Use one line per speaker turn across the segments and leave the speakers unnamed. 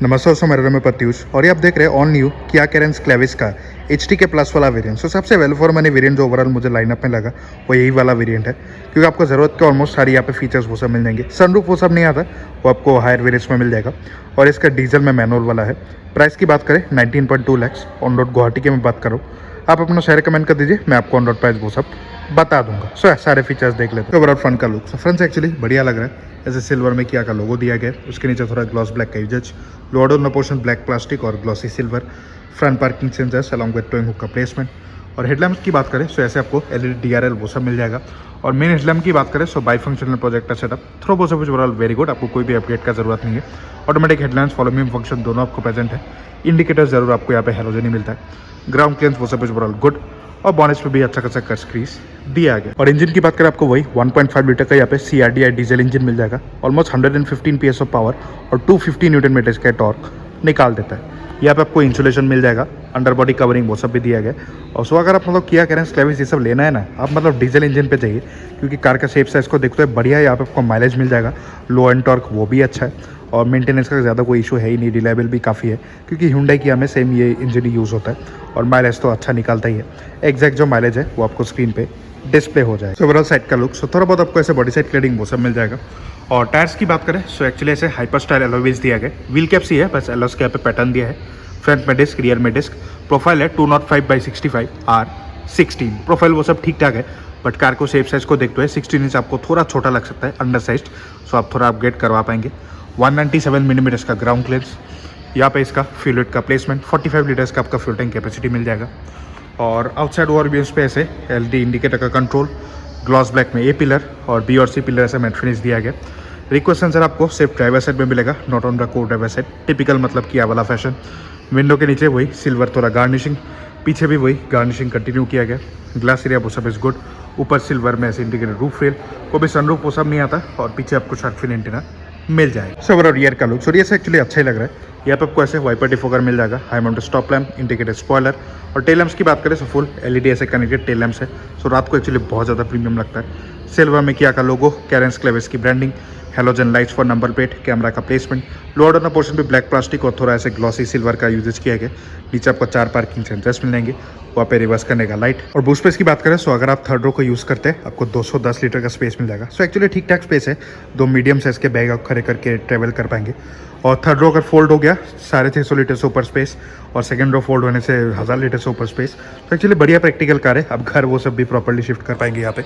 नमस्ते दोस्तों, मेरा नाम है प्रत्युष और ये आप देख रहे हैं on new Kia Carens Clavis का एच टी के प्लस वाला वेरिएंट। सो सबसे वेल फॉर मनी वेरिएंट जो ओवरऑल मुझे लाइनअप में लगा वो यही वाला वेरिएंट है, क्योंकि आपको ज़रूरत के ऑलमोस्ट सारी यहाँ पे फीचर्स वो सब मिल जाएंगे। सनरूफ वो सब नहीं आता, वो आपको हायर वेरिएंट्स में मिल जाएगा और इसका डीजल में मैनुअल वाला है। प्राइस की बात करें 19.2 लाख ऑन रोड गुवाहाटी की मैं बात करूँ। आप अपना शेयर कमेंट कर दीजिए, मैं आपको ऑन रोड प्राइस वो सब बता दूंगा। सो सारे फीचर्स देख लेते हैं। ओवरऑल फ्रंट का लुक, सो फ्रंट से एक्चुअली बढ़िया लग रहा है। ऐसे सिल्वर में किया का लोगो दिया गया है, उसके नीचे थोड़ा ग्लॉस ब्लैक का usage, lower door portion black plastic और glossy silver, front parking sensors along with towing hook का प्लेसमेंट। और हेडलैम्प्स की बात करें सो ऐसे आपको LED DRL वो सब मिल जाएगा। और मेन हेडलैम्प की बात करें so bi functional projector setup, through वो सब ओवरऑल वेरी गुड, आपको कोई भी अपग्रेड का जरूरत नहीं है। Automatic headlamps follow me function दोनों आपको प्रेजेंट है। इंडिकेटर जरूर आपको यहाँ पे हेलोजन ही मिलता है। ग्राउंड क्लियरेंस वो सब ओवरऑल गुड और बोनेट्स पे भी अच्छा खासा कट क्रीज दिया गया। और इंजन की बात करें आपको वही 1.5 लीटर का यहाँ पे CRDI डीजल इंजन मिल जाएगा। ऑलमोस्ट 115 PS ऑफ पावर और 250 न्यूटन मीटर्स का टॉर्क निकाल देता है। यहाँ पे आपको इंसुलेशन मिल जाएगा, अंडर बॉडी कवरिंग वो सब भी दिया गया। और सो अगर आप मतलब किया कैरेंस क्लेविस ये सब लेना है ना, आप मतलब डीजल इंजन पे चाहिए, क्योंकि कार का शेप साइज को देखते हुए बढ़िया है। यहाँ पे आपको माइलेज मिल जाएगा, लो एंड टॉर्क वो भी अच्छा है और मेंटेनेंस का ज़्यादा कोई इशू है ही नहीं। रिलायबल भी काफ़ी है, क्योंकि Hyundai किया में सेम ये इंजन ही यूज़ होता है और माइलेज तो अच्छा निकालता ही है। एग्जैक्ट जो माइलेज है वो आपको स्क्रीन पे डिस्प्ले हो जाए। ओवरऑल साइड का लुक, सो थोड़ा बहुत आपको ऐसे बॉडी साइड क्लेडिंग वो सब मिल जाएगा। और टायर्स की बात करें सो एक्चुअली ऐसे हाइपर स्टाइल एलॉय व्हील्स दिया गया। व्हील कैप्स ही है, बस एलॉयस के यहाँ पे पैटर्न दिया है। फ्रंट में डिस्क, रियर में डिस्क, प्रोफाइल है 205/65 R16। प्रोफाइल वो सब ठीक ठाक है, बट कार को शेप साइज को देखते हुए 16 इंच आपको थोड़ा छोटा लग सकता है, अंडर साइज। सो आप थोड़ा अपग्रेड करवा पाएंगे। 197 मिलीमीटर का ग्राउंड क्लियरेंस, यहाँ पे इसका फ्यूल का प्लेसमेंट, 45 लीटर्स का आपका फ्यूल टैंक कैपेसिटी मिल जाएगा। और आउटसाइड ओवरव्यूज पे ऐसे LED इंडिकेटर का कंट्रोल, ग्लॉस ब्लैक में A पिलर और B और C पिलर ऐसा मैट फिनिश दिया गया। रिक्वेस्ट सेंसर आपको सिर्फ ड्राइवर साइड में मिलेगा, नॉट ऑन द को ड्राइवर साइड, टिपिकल मतलब किया वाला फैशन। विंडो के नीचे वही सिल्वर थोड़ा गार्निशिंग, पीछे भी वही गार्निशिंग कंटिन्यू किया गया। ग्लास एरिया वो सब इज गुड, ऊपर सिल्वर में ऐसे इंडिकेटेड रूफ रेल, वो भी सनरूफ वो सब नहीं आता और पीछे आपको शार्क फिन एंटीना मिल जाएगा। सो ओवरऑल रियर का लुक, सो रियर से एक्चुअली अच्छा ही लग रहा है। यहाँ पे आपको ऐसे वाइपर डिफोगर मिल जाएगा, high mounted stop lamp, indicated spoiler. और टेल लैम्प्स की बात करें सो फुल LED ऐसे कनेक्टेड टेल लैम्प्स है। सो रात को एक्चुअली बहुत ज़्यादा प्रीमियम लगता है। सिल्वर में किया का लोगो, कैरेंस क्लेविस की branding, halogen lights for number plate, camera का प्लेसमेंट, लोअर डोर पोर्शन भी ब्लैक प्लास्टिक और थोड़ा ऐसे ग्लॉसी सिल्वर का यूजेज किया गया। नीचे आपको 4 पार्किंग सेंसर्स मिल जाएंगे, वहाँ पे रिवर्स करने का लाइट। और बूट स्पेस की बात करें सो अगर आप थर्ड रो को यूज़ करते हैं आपको 210 लीटर का स्पेस मिल जाएगा। सो एक्चुअली ठीक ठाक स्पेस है, 2 मीडियम साइज के बैग आप खड़े करके ट्रेवल कर पाएंगे। और थर्ड रो अगर फोल्ड हो गया 650 लीटर से ऊपर स्पेस, और सेकंड रो फोल्ड होने से 1000 लीटर से ऊपर स्पेस। तो एक्चुअली बढ़िया प्रैक्टिकल कार है, आप घर वो सब भी प्रॉपर्ली शिफ्ट कर पाएंगे यहाँ पे।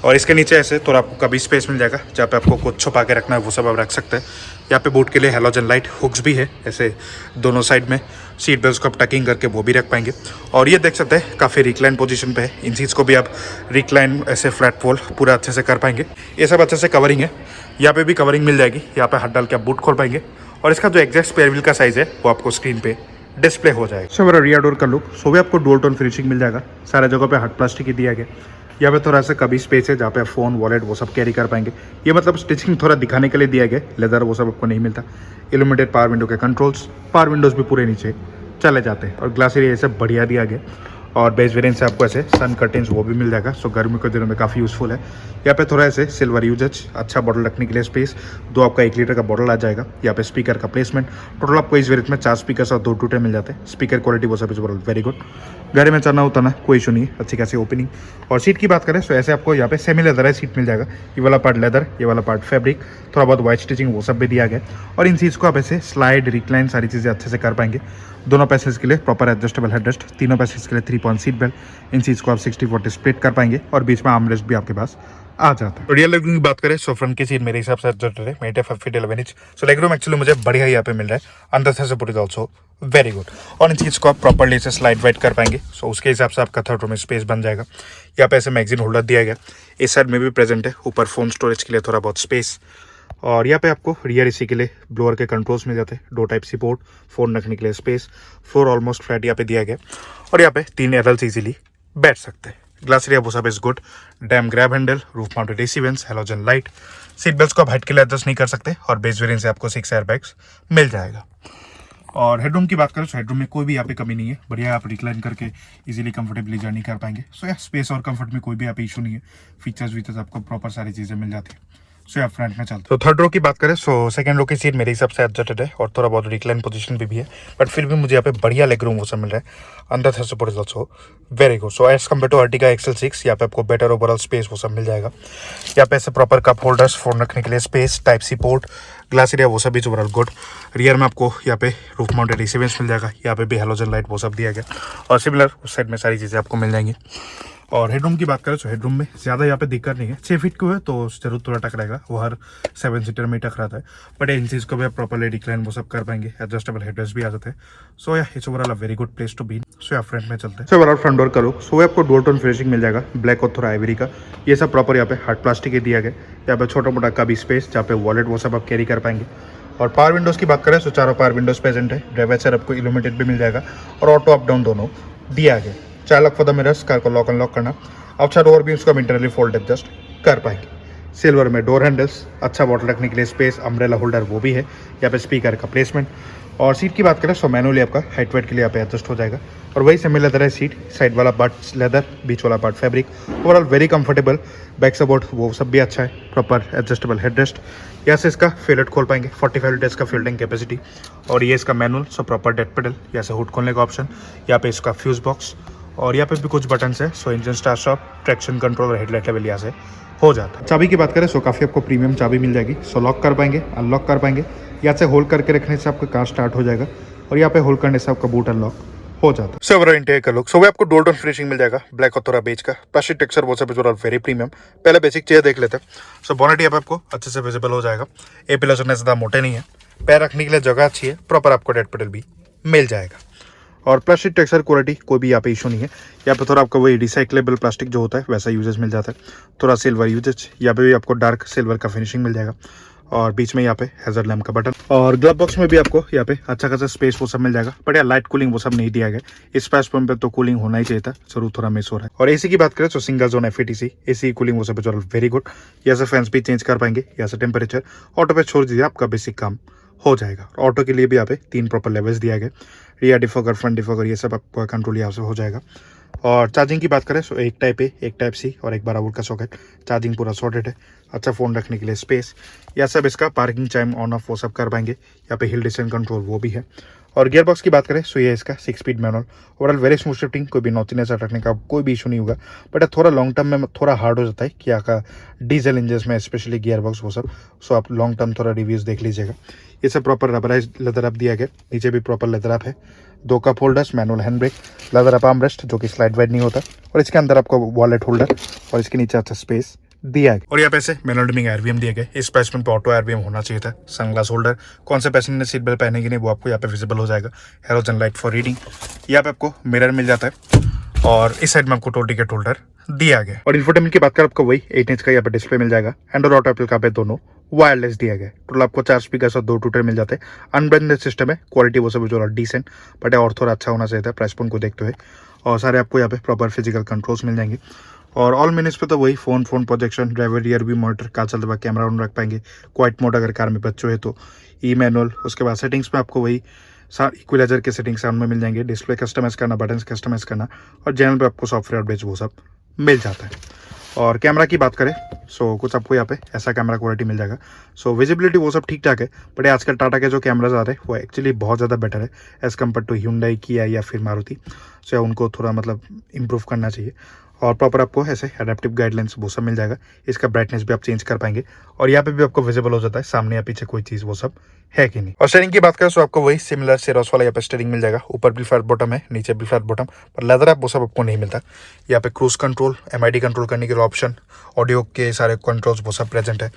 और इसके नीचे ऐसे थोड़ा आपको कभी स्पेस मिल जाएगा, जहाँ पे आपको कुछ छुपा के रखना है वो सब आप रख सकते हैं। यहाँ पे बूट के लिए हेलोजन लाइट हुक्स भी है ऐसे दोनों साइड में, सीट बेल्ट को आप टकिंग करके वो भी रख पाएंगे। और ये देख सकते हैं काफ़ी रिक्लाइन पोजीशन पे है, इन सीट्स को भी आप रिक्लाइन ऐसे फ्लैट फोल पूरा अच्छे से कर पाएंगे। ये सब अच्छे से कवरिंग है, यहाँ पे भी कवरिंग मिल जाएगी, यहाँ पे हाथ डाल के आप बूट खोल पाएंगे। और इसका जो एग्जैक्ट स्पेयर व्हील का साइज है वो आपको स्क्रीन पे डिस्प्ले हो जाएगा। सो मेरा रियर डोर का लुक, सो भी आपको डुअल टोन फिनिशिंग मिल जाएगा, सारे जगह पे हार्ड प्लास्टिक ही दिया गया। यहाँ पे थोड़ा सा कभी स्पेस है जहाँ पे आप फोन वॉलेट वो सब कैरी कर पाएंगे। ये मतलब स्टिचिंग थोड़ा दिखाने के लिए दिया गया, लेदर वो सब आपको नहीं मिलता। इल्यूमिनेटेड पावर विंडो के कंट्रोल्स, पावर विंडोज भी पूरे नीचे चले जाते हैं। और ग्लास एरिया ये सब बढ़िया दिया गया। और बेस वेरिएंट से आपको ऐसे सन कर्टेन्स वो भी मिल जाएगा। सो गर्मी के दिनों में काफ़ी यूज़फुल है। यहाँ पे थोड़ा ऐसे सिल्वर यूजेज, अच्छा बॉटल रखने के लिए स्पेस, 2 आपका 1 लीटर का बॉटल आ जाएगा। यहाँ पे स्पीकर का प्लेसमेंट, टोटल आपको इस वेरिएंट में 4 स्पीकर और 2 टूटे मिल जाते हैं। स्पीकर क्वालिटी वो सब इज वेरी गुड, गाड़ी में चलना होता ना कोई इशू नहीं है, अच्छी खासी ओपनिंग। और सीट की बात करें तो ऐसे आपको यहाँ पे सेमी लेदर है सीट मिल जाएगा, ये वाला पार्ट लेदर, ये वाला पार्ट फैब्रिक, थोड़ा बहुत वाइट स्टिचिंग वो सब भी दिया गया। और इन सीट्स को आप ऐसे स्लाइड रिक्लाइन सारी चीज़ें अच्छे से कर पाएंगे। दोनों पैसेज के लिए प्रॉपर एडजस्टेबल हेडरेस्ट, तीनों पैसेज के लिए 3 पॉइंट सीट बेल्ट। इन चीज़ को आप 60-40 स्प्लिट कर पाएंगे और बीच में आर्मरेस्ट भी आपके पास आ जाता है। रियर लेग की बात करें सो फ्रंट की सीट मेरे हिसाब से एडजस्टेड है, 5 फीट 11 इंच। सो लेग रूम एक्चुअली मुझे बढ़िया यहाँ पे मिल रहा है, अंदर से support is also very good. और इन चीज़ को आप प्रॉपर्ली से स्लाइड वाइड कर पाएंगे। सो उसके हिसाब से आपका थर्ड रो में स्पेस बन जाएगा। यहाँ पे ऐसे मैगजीन होल्डर दिया गया, इस साइड में भी प्रेजेंट है, ऊपर फोन स्टोरेज के लिए थोड़ा बहुत स्पेस। और यहाँ पे आपको रियर एसी के लिए ब्लोअर के कंट्रोल्स मिल जाते हैं, 2 टाइप सी पोर्ट, फोन रखने के लिए स्पेस, फ्लोर ऑलमोस्ट फ्लैट यहाँ पे दिया गया। और यहाँ पे 3 एडल्ट इजीली बैठ सकते हैं। ग्लास एरिया वो सब is good, dam grab handle, roof mounted AC vents, halogen light. Seat belt को आप हाइट के लिए एडजस्ट नहीं कर सकते। और बेस वेरिएंट से आपको 6 एयर बैग्स मिल जाएगा। और हेडरूम की बात करें तो हेडरूम में कोई भी यहाँ पे कमी नहीं है, बढ़िया आप रिक्लाइन करके इजीली कंफर्टेबली जर्नी कर पाएंगे। सो या स्पेस और कंफर्ट में कोई भी यहाँ पे इशू नहीं है, फीचर्स वीचर्स आपको प्रॉपर सारी चीज़ें मिल जाती है। सो आप फ्रंट में चलते। तो थर्ड रो की बात करें सो सेकंड रो की सीट मेरे हिसाब से एडजस्टेड है और थोड़ा बहुत रिक्लाइन पोजीशन भी है, बट फिर भी मुझे यहाँ पे बढ़िया लेग रूम वो सब मिल रहा है। अंदर से support is also very good. So as compare to Ertiga XL6 यहाँ पे आपको बेटर ओवरऑल स्पेस वो सब मिल जाएगा। यहाँ पे ऐसे प्रॉपर कप होल्डर्स, फोन रखने के लिए space, type C port, glass area वो सब भी ओवरऑल गुड। रियर में आपको यहाँ पे रूफ माउंटेड रिसीवेंस मिल जाएगा, यहाँ पे भी हेलोजन लाइट वो सब दिया गया और सिमिलर उस साइड में सारी चीज़ें आपको मिल जाएंगी। और हेडरूम की बात करें तो हेडरूम में ज़्यादा यहाँ पे दिक्कत नहीं है। 6 फीट को है तो जरूर थोड़ा टकराएगा, वो हर 7 सीटर में टकराता है, बट इन चीज़ को भी आप प्रॉपरली डिक्लाइन वो सब कर पाएंगे। एडजस्टेबल हेडरेस्ट भी आ जाते हैं। So yeah it's overall a very good place to be. So yeah front में चलते हैं। सो ओवरऑल फ्रंट डोर करो सो आपको डोर टोन फिनिशिंग मिल जाएगा, ब्लैक और थोड़ा आइवरी का। ये सब प्रॉपर यहाँ पे हार्ड प्लास्टिक के दिया गया। यहाँ पे छोटा मोटा का भी स्पेस जहाँ पे वॉलेट वो सब आप कैरी कर पाएंगे। और पावर विंडोज़ की बात करें तो चारों पावर विंडोज़ प्रेजेंट है। ड्राइवर साइड आपको इल्यूमिनेटेड भी मिल जाएगा और ऑटो अप डाउन दोनों दिया गया। 4 lock for the mirrors, car को लॉक अनलॉक करना। आउटसाइड डोर भी उसको हम इंटरनली फोल्ड एडजस्ट कर पाएंगे। सिल्वर में डोर हैंडल्स, अच्छा बॉटल रखने के लिए स्पेस, अम्ब्रेला होल्डर वो भी है। यहाँ पे स्पीकर का प्लेसमेंट। और सीट की बात करें तो मैनुअली आपका हाइट वेट के लिए यहाँ पे एडजस्ट हो जाएगा। और वही सेमी लेदर है सीट, साइड वाला पार्ट लेदर, बीच वाला part fabric. Overall very comfortable. Back support वो सब भी अच्छा है, प्रॉपर एडजस्टेबल हेडरेस्ट। यहाँ से इसका फेलेट खोल पाएंगे, 45 लीटर्स का फील्डिंग कैपेसिटी। और ये इसका manual, so proper dead pedal. यहाँ से हुड खोलने का ऑप्शन, यहाँ पे इसका फ्यूज बॉक्स और यहाँ पे भी कुछ बटन्स है। सो engine start stop, traction control और हेडलाइट लेवल यहाँ से हो जाता है। चाबी की बात करें सो काफ़ी आपको प्रीमियम चाबी मिल जाएगी। सो लॉक कर पाएंगे, अनलॉक कर पाएंगे। यहाँ से होल्ड करके रखने से आपका कार स्टार्ट हो जाएगा और यहाँ पे होल्ड करने से आपका बूट अनलॉक हो जाता है। सो ओवरऑल इंटीरियर का लुक सो आपको डोर टोन फिनिशिंग मिल जाएगा, ब्लैक और थोड़ा बेज का। प्लास्टिक टेक्सचर वो सब वेरी प्रीमियम। पहले बेसिक चेयर देख लेते हैं। सो बोनेट यहाँ पे आपको अच्छे से विजिबल हो जाएगा। ए पिलर्स उतने ज़्यादा मोटे नहीं है, पैर रखने के लिए जगह अच्छी है, प्रॉपर आपको डेड पेडल भी मिल जाएगा। और प्लास्टिक टेक्सचर क्वालिटी कोई भी यहाँ पे इशू नहीं है। यहाँ पे थोड़ा आपको वही रिसाइक्लेबल प्लास्टिक जो होता है वैसा यूजेज मिल जाता है। थोड़ा सिल्वर यूजेज, यहाँ पे भी आपको डार्क सिल्वर का फिनिशिंग मिल जाएगा। और बीच में यहाँ पे हैजर्ड लैम्प का बटन और ग्लव बॉक्स में भी आपको यहाँ पे अच्छा खासा स्पेस वो सब मिल जाएगा। बट यार लाइट कूलिंग वो सब नहीं दिया गया। इस प्राइस पॉइंट पे तो कूलिंग होना ही चाहिए था, जरूर थोड़ा मिस हो रहा है। और एसी की बात करें तो single zone FATC AC cooling वो सब वेरी गुड। यहाँ से फैंस भी चेंज कर पाएंगे, यहाँ से टेम्परेचर ऑटो पे छोड़ दीजिए, आपका बेसिक काम हो जाएगा। ऑटो के लिए भी यहाँ पे 3 प्रॉपर लेवल्स दिया गया, रियर डिफॉगर, फ्रंट डिफॉगर, ये सब आपका कंट्रोल यहाँ से हो जाएगा। और चार्जिंग की बात करें तो एक टाइप ए, एक टाइप सी और एक 12 वोल्ट का सॉकेट। चार्जिंग पूरा सॉर्टेड है, अच्छा फ़ोन रखने के लिए स्पेस। यह सब इसका पार्किंग चाइम ऑन ऑफ वो सब कर पाएंगे। यहाँ पे हिल डिसेंट कंट्रोल वो भी है। और गियर बॉक्स की बात करें तो ये इसका 6 speed manual. Overall very smooth shifting, कोई भी नॉटीनेस रखने का कोई भी इशू नहीं होगा। बट थोड़ा लॉन्ग टर्म में थोड़ा हार्ड हो जाता है कि आपका डीजल इंजन में स्पेशली गियर बॉक्स वो सब। सो आप लॉन्ग टर्म थोड़ा रिव्यूज़ देख लीजिएगा। ये सब प्रॉपर रबराइज लेदर अप दिया गया, नीचे भी प्रॉपर लेदर अप है। 2 cup holders, manual hand brake, leather up armrest जो कि स्लाइड वाइड नहीं होता। और इसके अंदर आपको वॉलेट होल्डर और इसके नीचे अच्छा स्पेस दिया गया। और यहाँ पे से मैनुअल डिमिंग एयरवीएम दिया गया। इस प्राइस में ऑटो एयरवीएम होना चाहिए था। सनग्लास होल्डर, कौन से पैसेंजर ने सीट बेल्ट पहनेगी नहीं वो आपको यहाँ पे विजिबल हो जाएगा। हेलोजन लाइट फॉर रीडिंग, यहाँ पे आपको मिरर मिल जाता है। और इस साइड में आपको टोल टिकट होल्डर दिया गया। और इन्फोटेनमेंट की बात करें आपको वही 8 इंच का यहाँ पे डिस्प्ले मिल जाएगा। एंड्रॉइड ऑटो एप्पल का पे दोनों वायरलेस दिया गया। टोटल आपको 4 स्पीकर और 2 ट्विटर मिल जाते हैं। अनब्लेंडेड सिस्टम है, क्वालिटी वो सब जो डिसेंट, बट और थोड़ा अच्छा होना चाहिए था प्राइस पॉइंट को देखते हुए। और सारे आपको यहाँ पे प्रॉपर फिजिकल कंट्रोल्स मिल जाएंगे। और ऑल मेन्यूज पे तो वही phone projection, driver rear view monitor, car चलते हुए कैमरा ऑन रख पाएंगे। क्वाइट मोड अगर कार में बच्चों है तो, ई मैनुअल। उसके बाद सेटिंग्स में आपको वही इक्विलाइजर के सेटिंग्स साउंड में मिल जाएंगे। डिस्प्ले कस्टमाइज करना, बटन्स कस्टमाइज करना और चैनल पे आपको सॉफ्टवेयर अपडेट्स वो सब मिल जाता है। और कैमरा की बात करें सो कुछ आपको यहाँ पे ऐसा कैमरा क्वालिटी मिल जाएगा। सो विजिबिलिटी वो सब ठीक ठाक है, बट आजकल टाटा के जो कैमराज आ रहे हैं वो एक्चुअली बहुत ज़्यादा बेटर है as compare to Hyundai, Kia या फिर मारुति। सो उनको थोड़ा मतलब इम्प्रूव करना चाहिए। और प्रॉपर आपको ऐसे एडेप्टिव गाइडलाइंस वो सब मिल जाएगा। इसका ब्राइटनेस भी आप चेंज कर पाएंगे और यहाँ पे भी आपको विजिबल हो जाता है सामने या पीछे कोई चीज़ वो सब है कि नहीं। और स्टीयरिंग की बात करें तो आपको वही सिमिलर सेरोस वाला यहाँ पे स्टीयरिंग मिल जाएगा। ऊपर भी फ्लैट बॉटम है, नीचे भी फ्लैट बॉटम, पर लेदर आप वो सब आपको नहीं मिलता। यहाँ पे क्रूज कंट्रोल, MID कंट्रोल करने के लिए ऑप्शन, ऑडियो के सारे कंट्रोल्स वो सब प्रेजेंट है।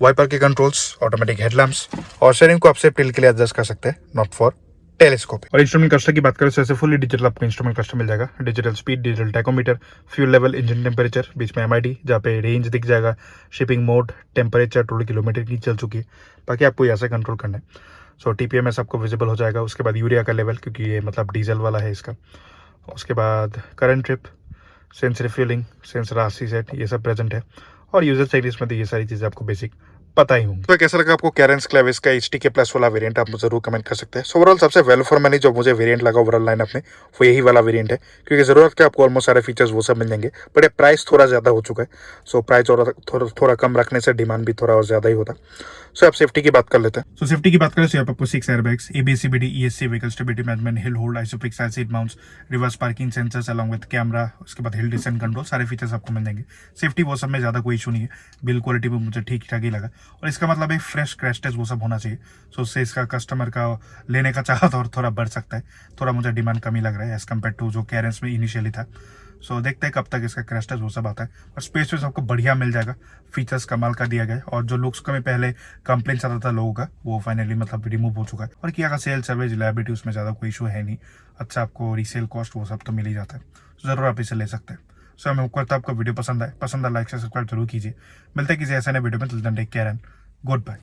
वाइपर के कंट्रोल्स, ऑटोमेटिक हेडलैम्प्स और स्टीयरिंग को आप सिर्फ टिल्ट के लिए एडजस्ट कर सकते हैं, नॉट फॉर टेलीस्कोप। और इंस्ट्रूमेंट क्लस्टर की बात करें तो ऐसे फुली डिजिटल आपको इंस्ट्रूमेंट क्लस्टर मिल जाएगा। Digital speed, digital tachometer, fuel level, engine temperature, बीच में MID जहाँ पे रेंज दिख जाएगा, shipping mode, temperature, total kilometre की चल चुकी है, बाकी आपको यहाँ से कंट्रोल करना है। सो TPMS आपको विजिबल हो जाएगा। उसके बाद यूरिया का लेवल, क्योंकि ये मतलब डीजल वाला है इसका। उसके बाद current trip, sense refuelling, sense राशि सेट, ये सब प्रेजेंट है। और यूजर सर्विस में तो ये सारी चीज़ें आपको बेसिक पता ही होंगे। तो कैसा लगा आपको कैरेंस क्लेविस का HTK प्लस वाला वेरिएंट, आप मुझे जरूर कमेंट कर सकते हैं। सो ओवरऑल सबसे वेल फॉर मनी जो मुझे वेरिएंट लगा ओवरऑल लाइनअप में, वो यही वाला वेरिएंट है, क्योंकि जरूरत के आपको ऑलमोस्ट सारे फीचर्स वो सब मिल जाएंगे, बट ये प्राइस थोड़ा ज्यादा हो चुका है। सो प्राइस थोड़ा कम रखने से डिमांड भी थोड़ा और ज्यादा ही होता। सो आप सेफ्टी की बात कर लेते हैं। सो सेफ्टी की बात करें तो यहाँ पर आपको 6 airbags, ABS, CBD, ESC, vehicle stability management, hill hold, Isofix seat mounts, reverse parking sensors along with camera, उसके बाद हिल डिसेंट कंट्रोल, सारे फीचर्स आपको मिल जाएंगे। सेफ्टी वो सब में ज्यादा कोई इशू नहीं है, बिल्ड क्वालिटी भी मुझे ठीक ठाक ही लगा, और इसका मतलब एक फ्रेश क्रैश टेस्ट वो सब होना चाहिए। सो उससे इसका कस्टमर का लेने का चाहत और थोड़ा बढ़ सकता है। थोड़ा मुझे डिमांड कमी लग रहा है एज कम्पेयर टू जो कैरेंस में इनिशियली था। सो देखते हैं कब तक इसका क्रैश टेस्ट वो सब आता है, और स्पेस वेस आपको बढ़िया मिल जाएगा, फीचर्स कमाल का दिया गया है, और जो लुक्स का में पहले कंप्लेन चल रहा था लोगों का, वो फाइनली मतलब रिमूव हो चुका है। और किया का सेल सर्विस रिलायबिलिटी उसमें ज़्यादा कोई इशू है नहीं। अच्छा आपको रीसेल कॉस्ट वो सब तो मिल ही जाता है, ज़रूर आप इसे ले सकते हैं। सो मैं करता आपको वीडियो पसंद आए लाइक से सब्सक्राइब जरूर कीजिए। मिलते हैं किसी ऐसे नए वीडियो में, till then take care and good bye.